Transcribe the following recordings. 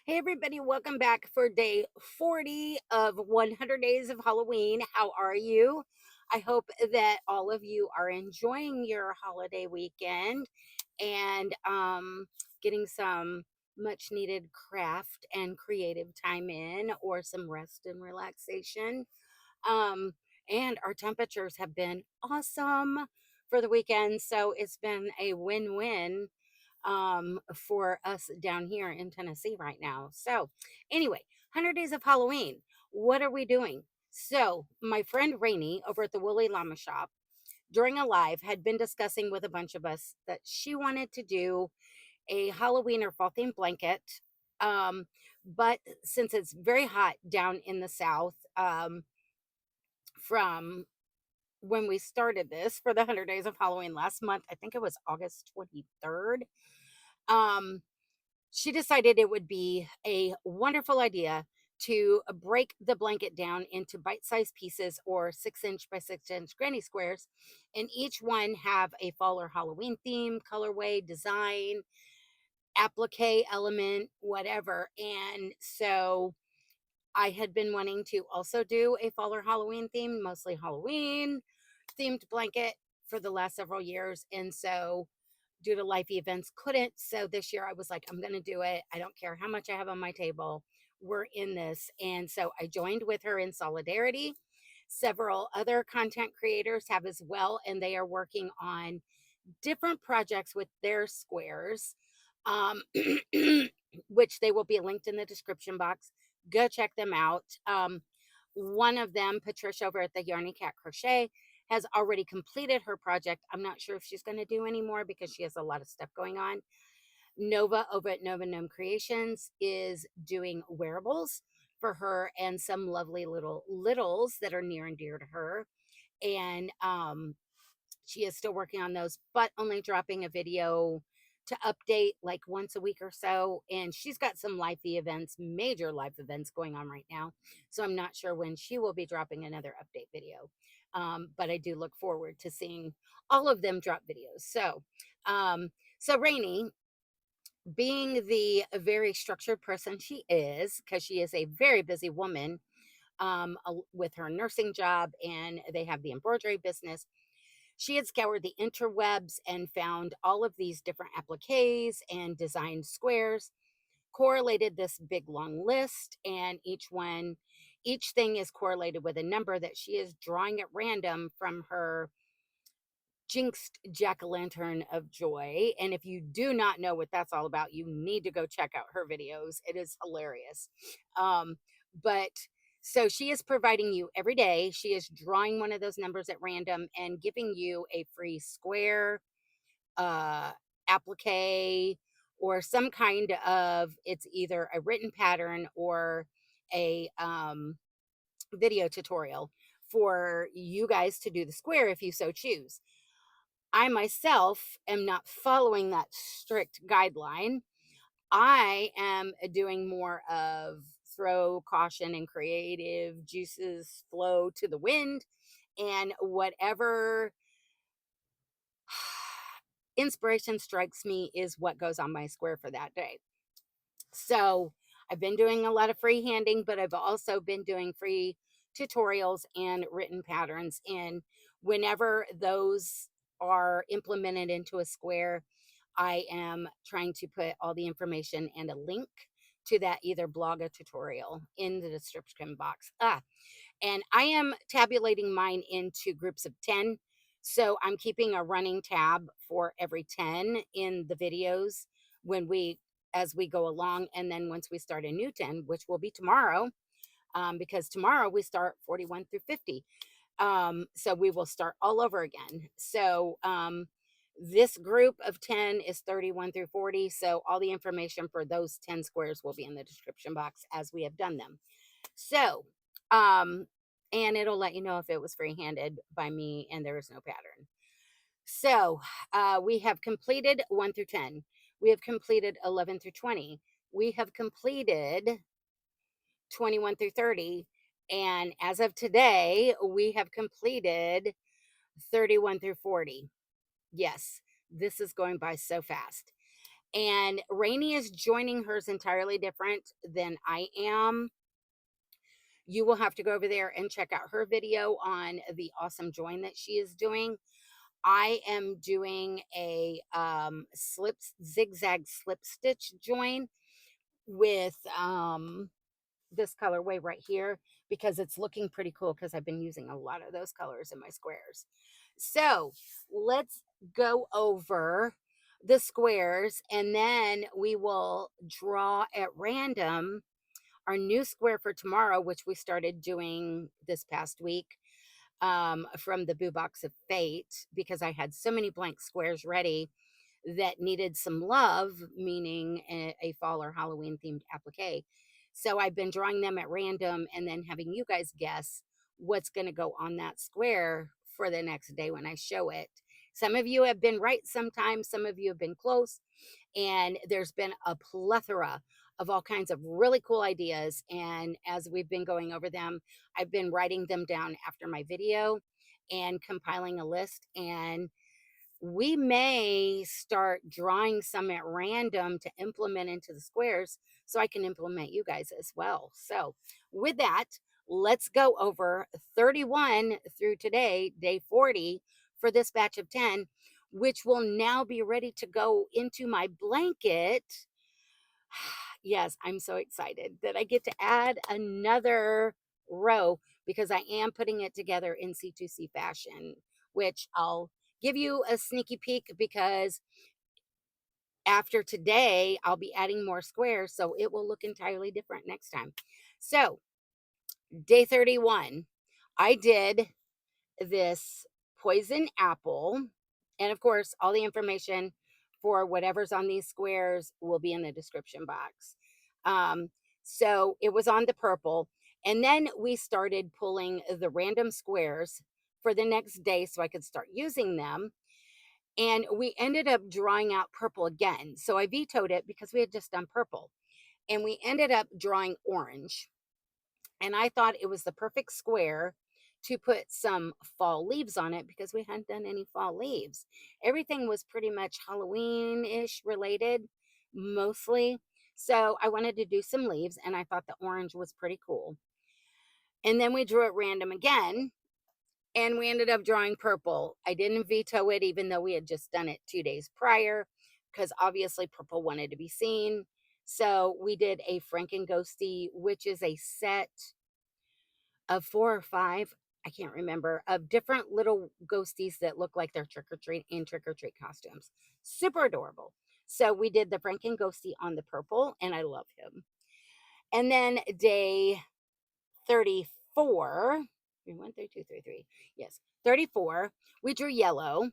Hey, everybody, welcome back for day 40 of 100 Days of Halloween. How are you? I hope that all of you are enjoying your holiday weekend and getting some much needed craft and creative time in, or some rest and relaxation. Um, and our temperatures have been awesome for the weekend. So it's been a win win for us down here in Tennessee right now. So, anyway, 100 Days of Halloween. What are we doing? So, my friend Ranee over at the Woolly Llama Shop during a live had been discussing with a bunch of us that she wanted to do a Halloween or fall themed blanket. Um, but since it's very hot down in the South, from when we started this for the 100 Days of Halloween last month, I think it was August 23rd. Um, she decided it would be a wonderful idea to break the blanket down into bite-sized pieces, or 6-inch by 6-inch granny squares, and each one have a fall or Halloween theme, colorway, design, applique element, whatever. And so I had been wanting to also do a fall or Halloween theme, mostly Halloween themed blanket, for the last several years. And so, due to life events, couldn't. So this year I was like, I'm going to do it. I don't care how much I have on my table. We're in this. And so I joined with her in solidarity. Several other content creators have as well, and they are working on different projects with their squares, um, which they will be linked in the description box. Go check them out. One of them, Patricia over at the Yarny Cat Crochet, has already completed her project. I'm not sure if she's going to do any more because she has a lot of stuff going on. Nova over at Nova Gnome Creations is doing wearables for her and some lovely little littles that are near and dear to her. And she is still working on those, but only dropping a video to update like once a week or so. And she's got some life events, major life events going on right now. So I'm not sure when she will be dropping another update video. But I do look forward to seeing all of them drop videos. So Rainey, being the very structured person she is, because she is a very busy woman, with her nursing job, and they have the embroidery business, she had scoured the interwebs and found all of these different appliques and designed squares, correlated this big long list, and each thing is correlated with a number that she is drawing at random from her jinxed jack-o'-lantern of joy. And if you do not know what that's all about, you need to go check out her videos. It is hilarious. But so she is providing you every day. She is drawing one of those numbers at random and giving you a free square, uh, applique, or some kind of, it's either a written pattern or a video tutorial for you guys to do the square if you so choose. I myself am not following that strict guideline. I am doing more of throw caution and creative juices flow to the wind, and whatever inspiration strikes me is what goes on my square for that day. So I've been doing a lot of freehanding, but I've also been doing free tutorials and written patterns. And whenever those are implemented into a square, I am trying to put all the information and a link to that either blog or tutorial in the description box. And I am tabulating mine into groups of 10. So I'm keeping a running tab for every 10 in the videos when we as we go along. And then once we start a new 10, which will be tomorrow, because tomorrow we start 41 through 50. So we will start all over again. So this group of 10 is 31 through 40. So all the information for those 10 squares will be in the description box as we have done them. So, um, and it'll let you know if it was free-handed by me and there is no pattern. So, we have completed 1 through 10. We have completed 11 through 20. We have completed 21 through 30. And as of today, we have completed 31 through 40. Yes, this is going by so fast. And Ranee is joining hers entirely different than I am. You will have to go over there and check out her video on the awesome join that she is doing. I am doing a slip zigzag slip stitch join with this colorway right here because it's looking pretty cool because I've been using a lot of those colors in my squares. So let's go over the squares and then we will draw at random our new square for tomorrow, which we started doing this past week from the Boo Box of Fate because I had so many blank squares ready that needed some love, meaning a fall or Halloween themed applique. So I've been drawing them at random and then having you guys guess what's going to go on that square for the next day when I show it. Some of you have been right sometimes, some of you have been close, and there's been a plethora of all kinds of really cool ideas. And as we've been going over them, I've been writing them down after my video and compiling a list. And we may start drawing some at random to implement into the squares so I can implement you guys as well. So, with that, let's go over 31 through today, day 40, for this batch of 10, which will now be ready to go into my blanket. Yes, I'm so excited that I get to add another row because I am putting it together in C2C fashion, which I'll give you a sneaky peek because after today, I'll be adding more squares, so it will look entirely different next time. So, day 31, I did this poison apple. And of course, all the information for whatever's on these squares will be in the description box. Um, so it was on the purple. And then we started pulling the random squares for the next day so I could start using them. And we ended up drawing out purple again. So I vetoed it because we had just done purple. And we ended up drawing orange. And I thought it was the perfect square to put some fall leaves on it because we hadn't done any fall leaves. Everything was pretty much Halloween-ish related, mostly. So I wanted to do some leaves and I thought the orange was pretty cool. And then we drew at random again and we ended up drawing purple. I didn't veto it even though we had just done it 2 days prior because obviously purple wanted to be seen. So we did a Franken Ghosty, which is a set of 4 or 5, I can't remember, of different little ghosties that look like they're trick or treat in trick or treat costumes. Super adorable. So we did the Franken Ghosty on the purple, and I love him. And then day 34, 1, 3, 2, 3, 3. Yes, 34, we drew yellow.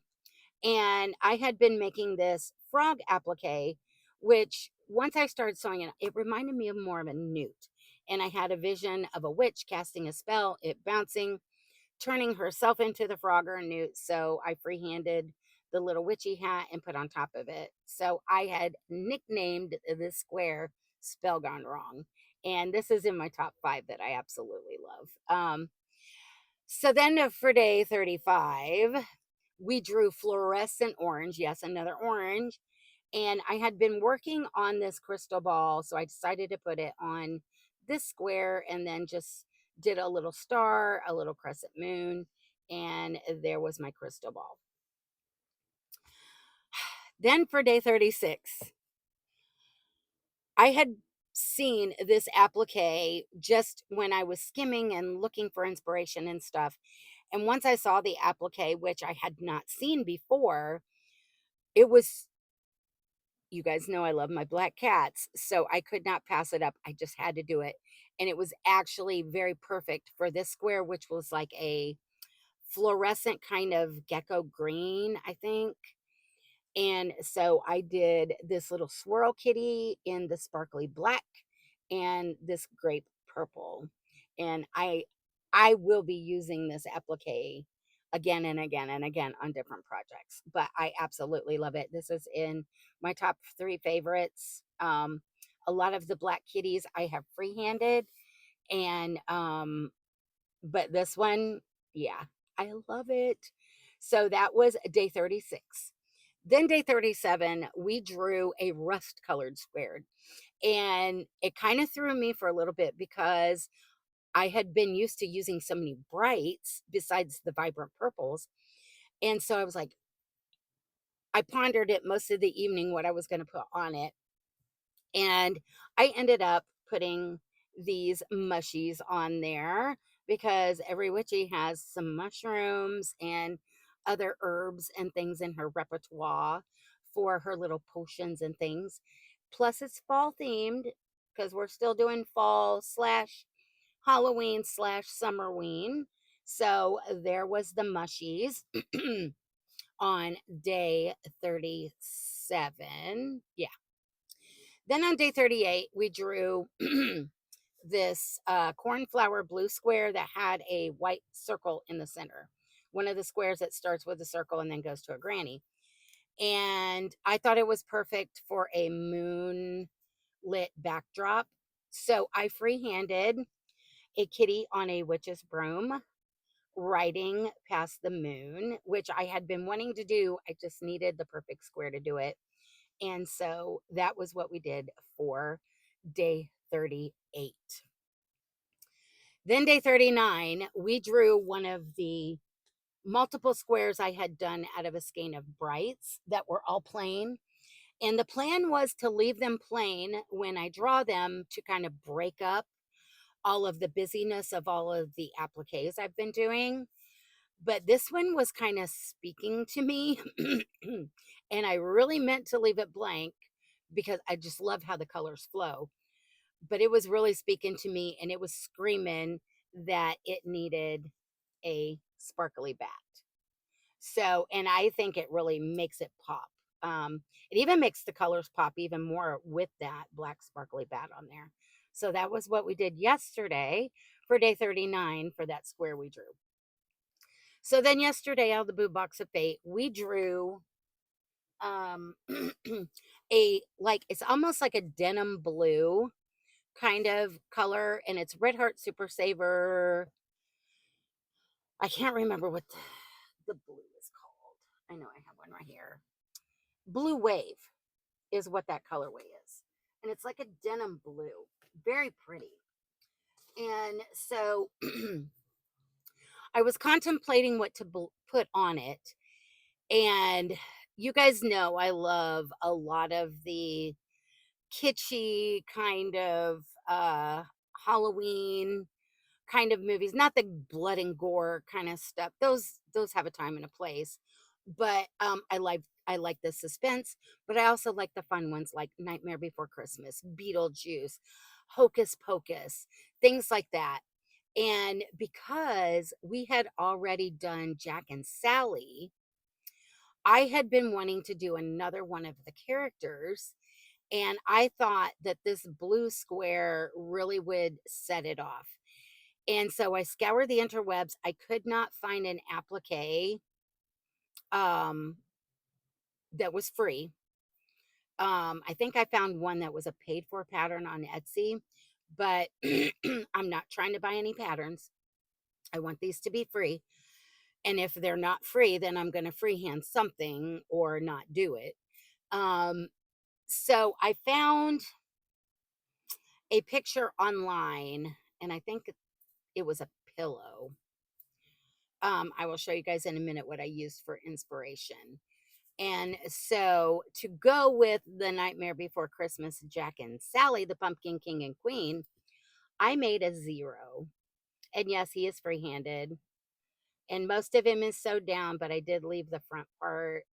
And I had been making this frog applique, which once I started sewing it, it reminded me of more of a newt. And I had a vision of a witch casting a spell, it bouncing, turning herself into the frog or newt. So I freehanded the little witchy hat and put on top of it. So I had nicknamed this square Spell Gone Wrong. And this is in my top 5 that I absolutely love. So then for day 35, we drew fluorescent orange. Yes, another orange. And I had been working on this crystal ball. So I decided to put it on this square and then just did a little star, a little crescent moon. And there was my crystal ball. Then for day 36, I had seen this applique just when I was skimming and looking for inspiration and stuff. And once I saw the applique, which I had not seen before, it was, you guys know I love my black cats, so I could not pass it up. I just had to do it. And it was actually very perfect for this square, which was like a fluorescent kind of gecko green, I think. And so I did this little swirl kitty in the sparkly black and this grape purple. And I will be using this applique again and again and again on different projects. But I absolutely love it. This is in my top 3 favorites. A lot of the black kitties I have freehanded and but this one, yeah, I love it. So that was day 36. Then day 37, we drew a rust colored square. And it kind of threw me for a little bit because I had been used to using so many brights besides the vibrant purples. And so I was like, I pondered it most of the evening what I was going to put on it. And I ended up putting these mushies on there because every witchy has some mushrooms and other herbs and things in her repertoire for her little potions and things. Plus, it's fall themed because we're still doing fall slash Halloween slash summerween. So there was the mushies on day 37. Yeah. Then on day 38, we drew this cornflower blue square that had a white circle in the center. One of the squares that starts with a circle and then goes to a granny. And I thought it was perfect for a moon lit backdrop. So I freehanded a kitty on a witch's broom riding past the moon, which I had been wanting to do. I just needed the perfect square to do it. And so that was what we did for day 38. Then day 39, we drew one of the multiple squares I had done out of a skein of brights that were all plain. And the plan was to leave them plain when I draw them to kind of break up all of the busyness of all of the appliques I've been doing. But this one was kind of speaking to me. And I really meant to leave it blank because I just love how the colors flow. But it was really speaking to me and it was screaming that it needed a sparkly bat. So, and I think it really makes it pop. It even makes the colors pop even more with that black sparkly bat on there. So that was what we did yesterday for day 39 for that square we drew. So then yesterday out of the Boo Box of Fate, we drew um a like it's almost like a denim blue kind of color, and it's Red Heart Super Saver. I can't remember what the blue is called. I know I have one right here. Blue Wave is what that colorway is. And it's like a denim blue. Very pretty. And so I was contemplating what to put on it. And you guys know I love a lot of the kitschy kind of Halloween kind of movies, not the blood and gore kind of stuff. Those have a time and a place. But I like the suspense, but I also like the fun ones like Nightmare Before Christmas, Beetlejuice, Hocus Pocus, things like that. And because we had already done Jack and Sally, I had been wanting to do another one of the characters, and I thought that this blue square really would set it off. And so I scoured the interwebs. I could not find an applique um, that was free. I think I found one that was a paid for pattern on Etsy, but I'm not trying to buy any patterns. I want these to be free. And if they're not free, then I'm going to freehand something or not do it. Um, so I found a picture online, and I think it was a pillow. I will show you guys in a minute what I used for inspiration. And so to go with the Nightmare Before Christmas, Jack and Sally, the Pumpkin King and Queen, I made a zero. And yes, he is free-handed. And most of him is sewed down, but I did leave the front part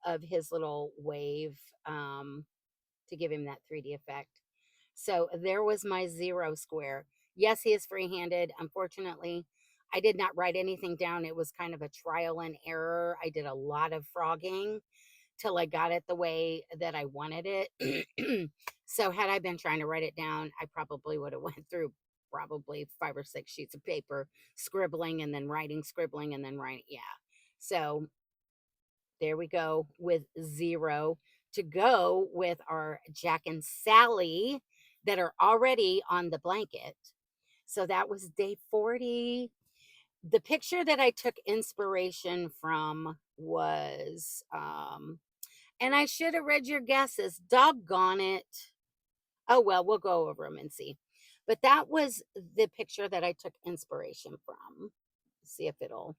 of his little wave to give him that 3D effect. So there was my zero square. Yes, he is free-handed. Unfortunately, I did not write anything down. It was kind of a trial and error. I did a lot of frogging till I got it the way that I wanted it. So had I been trying to write it down, I probably would have went through probably 5 or 6 sheets of paper, scribbling and then writing, scribbling and then writing. Yeah. So there we go with zero to go with our Jack and Sally that are already on the blanket. So that was day 40. The picture that I took inspiration from was And I should have read your guesses. Doggone it. Oh, well, we'll go over them and see. But that was the picture that I took inspiration from. See if it'll,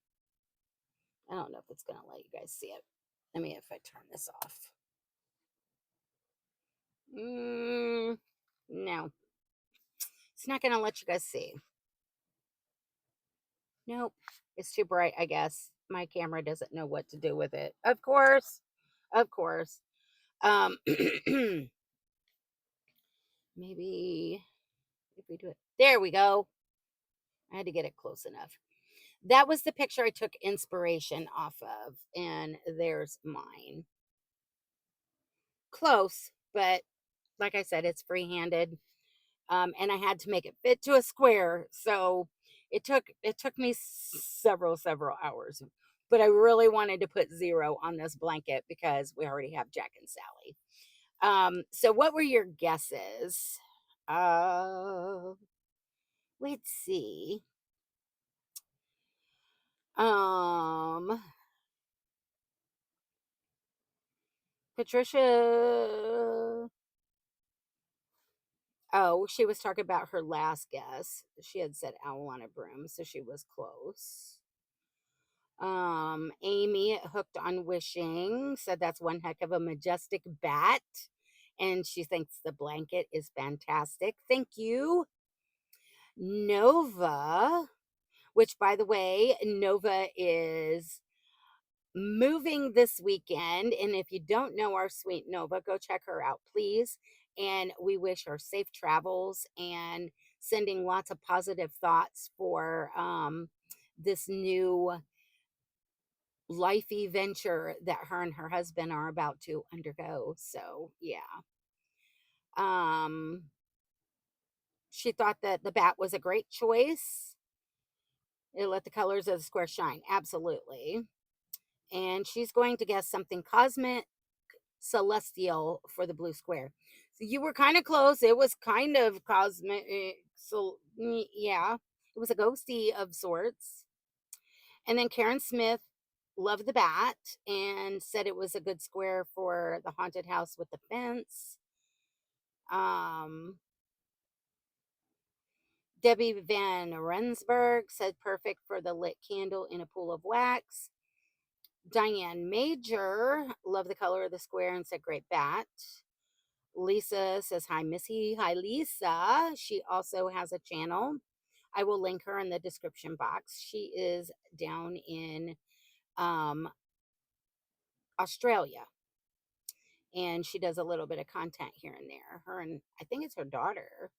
I don't know if it's going to let you guys see it. Let me, if I turn this off. No, it's not going to let you guys see. Nope, it's too bright, I guess. My camera doesn't know what to do with it. Of course. Of course. Maybe if we do it. There we go. I had to get it close enough. That was the picture I took inspiration off of, and there's mine. Close, but like I said, it's freehanded. And I had to make it fit to a square, so it took me several hours. But I really wanted to put 0 on this blanket because we already have Jack and Sally. So what were your guesses? Uh, let's see. Patricia. Oh, she was talking about her last guess. She had said owl on a broom, so she was close. Amie, hooked on wishing, said that's one heck of a majestic bat. And she thinks the blanket is fantastic. Thank you. Nova, which by the way, Nova is moving this weekend. And if you don't know our sweet Nova, go check her out, please. And we wish her safe travels and sending lots of positive thoughts for this new lifey venture that her and her husband are about to undergo. So yeah. Um she thought that the bat was a great choice. It let the colors of the square shine. Absolutely. And she's going to guess something cosmic celestial for the blue square. So you were kind of close. It was kind of cosmic. So yeah, it was a ghosty of sorts. And then Karen Smith loved the bat and said it was a good square for the haunted house with the fence. Um, Debbie Van Rensburg said perfect for the lit candle in a pool of wax. Diane Major loved the color of the square and said great bat. Lisa says hi Missy. Hi Lisa. She also has a channel. I will link her in the description box. She is down in um, Australia, and she does a little bit of content here and there. Her and I think it's her daughter.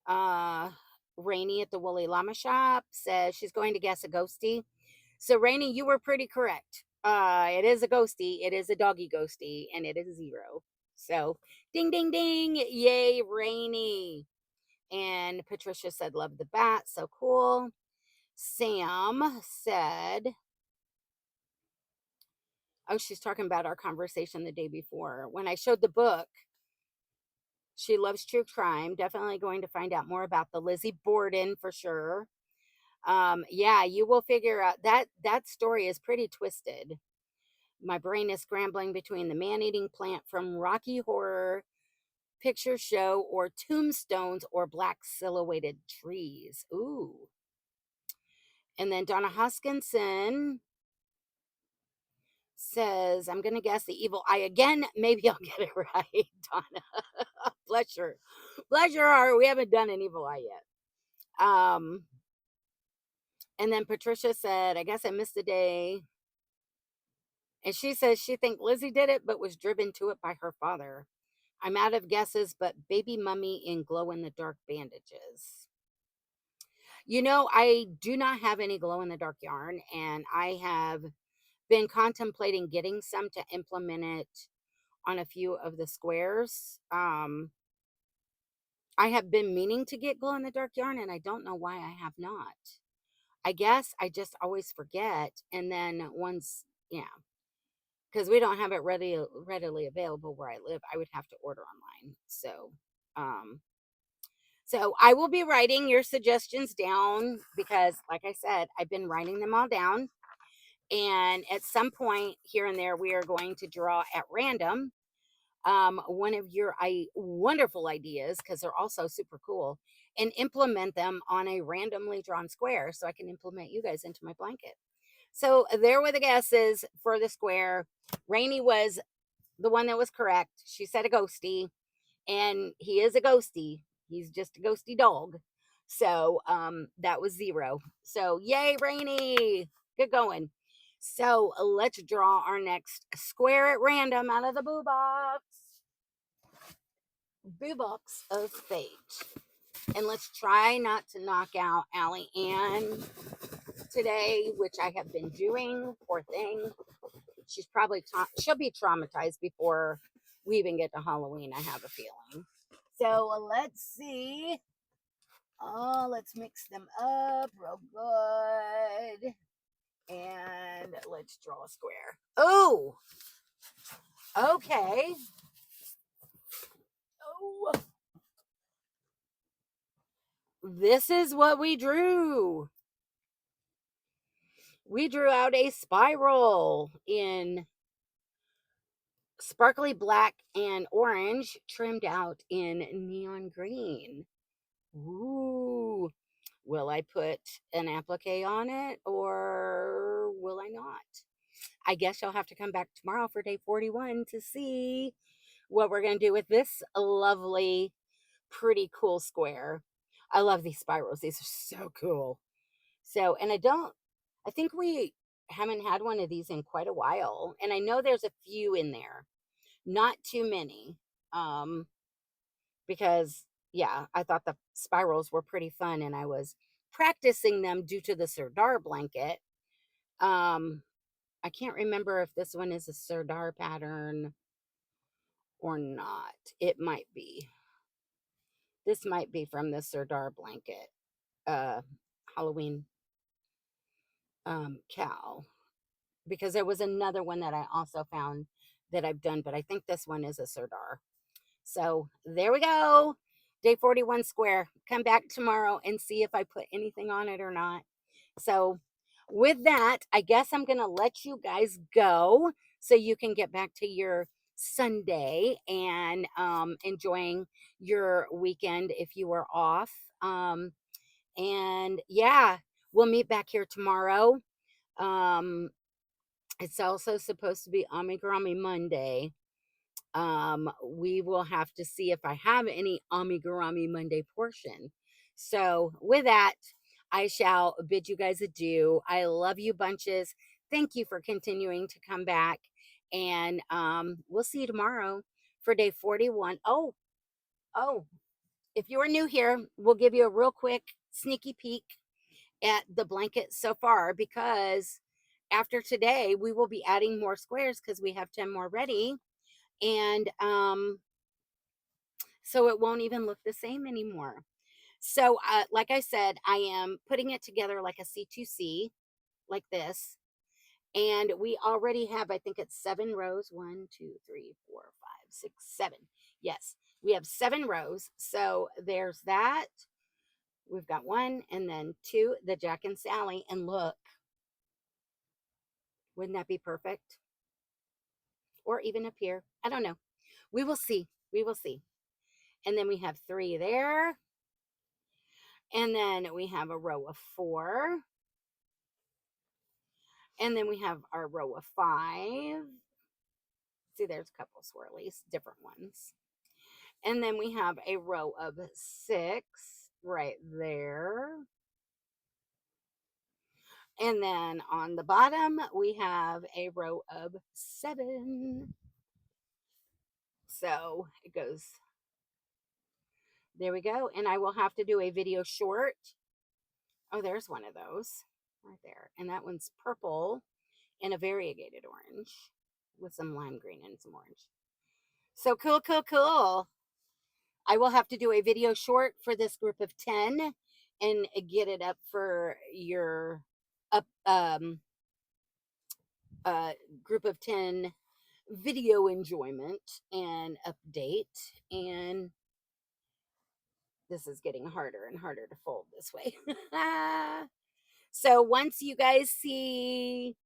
Uh, Ranee at the Woolly Llama Shop says she's going to guess a ghosty. So Ranee, you were pretty correct. It is a ghosty. It is a doggy ghosty, and it is 0. So ding ding ding! Yay, Ranee! And Patricia said love the bat. So cool. Sam said, oh, she's talking about our conversation the day before when I showed the book. She loves true crime. Definitely going to find out more about the Lizzie Borden for sure. Yeah, you will figure out that story is pretty twisted. My brain is scrambling between the man-eating plant from Rocky Horror Picture Show or tombstones or black silhouetted trees. Ooh. And then Donna Hoskinson says, I'm going to guess the evil eye again. Maybe I'll get it right, Donna. Bless your, bless your heart. We haven't done an evil eye yet. And then Patricia said, I guess I missed a day. And she says she thinks Lizzie did it, but was driven to it by her father. I'm out of guesses, but baby mummy in glow in the dark bandages. You know, I do not have any glow in the dark yarn, and I have been contemplating getting some to implement it on a few of the squares. I have been meaning to get glow in the dark yarn, and I don't know why I have not. I guess I just always forget, and then once, yeah, because we don't have it readily available where I live, I would have to order online. Um, so I will be writing your suggestions down because, like I said, I've been writing them all down. And at some point here and there, we are going to draw at random one of your wonderful ideas, because they're also super cool, and implement them on a randomly drawn square so I can implement you guys into my blanket. So there were the guesses for the square. Ranee was the one that was correct. She said a ghosty, and he is a ghosty. He's just a ghosty dog. So that was 0. So yay, Ranee. Good going. So let's draw our next square at random out of the boo box. Boo box of fate. And let's try not to knock out Allie Ann today, which I have been doing. Poor thing. She's probably she'll be traumatized before we even get to Halloween, I have a feeling. So let's see. Oh, let's mix them up real good. And let's draw a square. Oh, okay. Oh, this is what we drew. We drew out a spiral in sparkly black and orange, trimmed out in neon green. Ooh. Will I put an applique on it or will I not? I guess you'll have to come back tomorrow for day 41 to see what we're going to do with this lovely, pretty cool square. I love these spirals. These are so cool. So, and I think we haven't had one of these in quite a while. And I know there's a few in there, not too many. Because yeah, I thought the spirals were pretty fun and I was practicing them due to the Serdar blanket. I can't remember if this one is a Serdar pattern or not. It might be. This might be from the Serdar blanket Halloween cow, because there was another one that I also found that I've done, but I think this one is a Serdar. So there we go. Day 41 square. Come back tomorrow and see if I put anything on it or not. So with that, I guess I'm going to let you guys go so you can get back to your Sunday and enjoying your weekend if you were off. And yeah, we'll meet back here tomorrow. Um, it's also supposed to be Amigurumi Monday. We will have to see if I have any Amigurumi Monday portion. So with that, I shall bid you guys adieu. I love you bunches. Thank you for continuing to come back. And we'll see you tomorrow for day 41. Oh, if you are new here, we'll give you a real quick sneaky peek at the blanket so far, because after today, we will be adding more squares because we have 10 more ready. And so it won't even look the same anymore. So like I said, I am putting it together like a C2C, like this. And we already have, I think it's 7 rows. 1, 2, 3, 4, 5, 6, 7. Yes, we have 7 rows. So there's that. We've got 1 and then 2, the Jack and Sally. And look, wouldn't that be perfect? Or even up here. I don't know. We will see. We will see. And then we have 3 there. And then we have a row of 4. And then we have our row of 5. See, there's a couple swirlies, different ones. And then we have a row of 6 right there. And then on the bottom, we have a row of 7. So it goes, there we go. And I will have to do a video short. Oh, there's one of those right there. And that one's purple and a variegated orange with some lime green and some orange. So cool, cool, cool. I will have to do a video short for this group of 10 and get it up for your up group of 10 video enjoyment and update. And this is getting harder and harder to fold this way. So once you guys see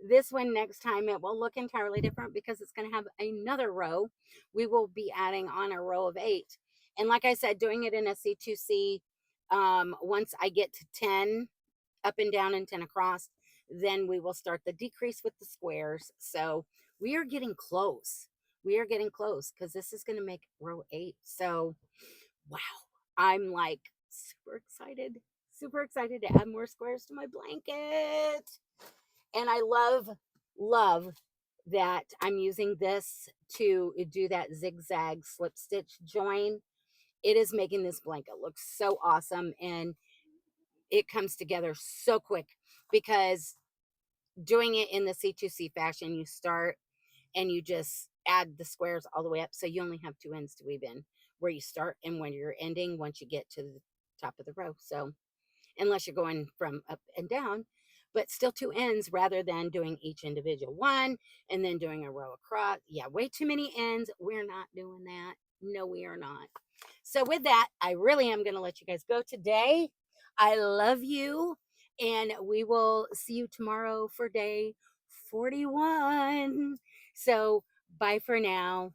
This one next time it will look entirely different because it's going to have another row. We will be adding on a row of 8. And like I said, doing it in a C2C, once I get to 10 up and down and 10 across, then we will start the decrease with the squares. So we are getting close. We are getting close because this is going to make row 8. So wow, I'm like super excited to add more squares to my blanket. And I love that I'm using this to do that zigzag slip stitch join. It is making this blanket look so awesome, and it comes together so quick because doing it in the C2C fashion, you start and you just add the squares all the way up. So you only have 2 ends to weave in where you start and when you're ending once you get to the top of the row. So unless you're going from up and down, but still 2 ends rather than doing each individual one and then doing a row across. Yeah, way too many ends. We're not doing that. No, we are not. So with that, I really am going to let you guys go today. I love you, and we will see you tomorrow for day 41. So bye for now.